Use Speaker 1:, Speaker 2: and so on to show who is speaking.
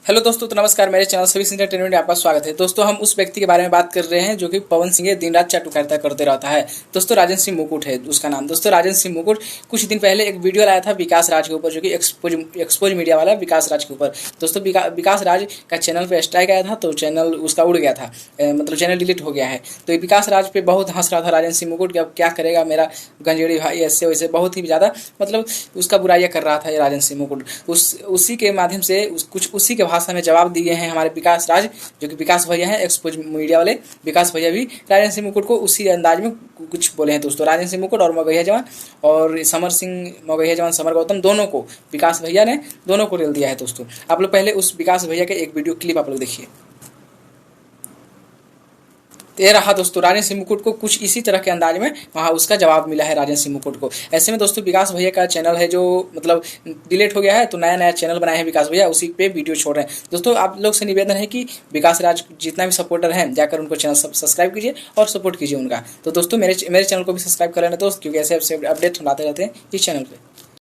Speaker 1: Hello दोस्तों, तो नमस्कार। मेरे चैनल सभी एंटरटेनमेंट में आपका स्वागत है। दोस्तों, हम उस व्यक्ति के बारे में बात कर रहे हैं जो कि पवन सिंह दिन रात चाटुकारिता करते रहता है। दोस्तों, राजन सिंह मुकुट है उसका नाम। दोस्तों, राजन सिंह मुकुट कुछ दिन पहले एक वीडियो लाया था विकास राज के ऊपर, जो कि एक्सपोज मीडिया वाला विकास राज के ऊपर। दोस्तों, विकास राज का चैनल पर स्ट्राइक आया था, तो चैनल उसका उड़ गया था, मतलब चैनल डिलीट हो गया है। तो ये विकास राज पे बहुत हंस रहा था राजन सिंह मुकुट कि अब क्या करेगा मेरा गंजेड़ी भाई, ऐसे वैसे बहुत ही ज़्यादा मतलब उसका बुराइयाँ कर रहा था ये राजन सिंह मुकुट। उसी के माध्यम से कुछ उसी के भाषा में जवाब दिए हैं हमारे विकास राज, जो कि विकास भैया हैं एक्सपोज मीडिया वाले। विकास भैया भी राजन सिंह मुकुट को उसी अंदाज में कुछ बोले हैं। दोस्तों, राजन सिंह मुकुट और मगहिया जवान और समर सिंह, मगहिया जवान समर गौतम, दोनों को विकास भैया ने दोनों को रेल दिया है। दोस्तों, आप लोग पहले उस विकास भैया के एक वीडियो क्लिप आप लोग देखिए। ये रहा दोस्तों, राजन सिंह मुकुट को कुछ इसी तरह के अंदाज में वहाँ उसका जवाब मिला है राजन सिंह मुकुट को। ऐसे में दोस्तों, विकास भैया का चैनल है जो मतलब डिलीट हो गया है, तो नया नया चैनल बनाए हैं विकास भैया, उसी पे वीडियो छोड़ रहे हैं। दोस्तों, आप लोग से निवेदन है कि विकास राज जितना भी सपोर्टर हैं जाकर उनको चैनल सब्सक्राइब कीजिए और सपोर्ट कीजिए उनका। तो दोस्तों, मेरे चैनल को भी सब्सक्राइब कर लेना दोस्त, क्योंकि ऐसे अपडेट लाते रहते हैं इस चैनल पर।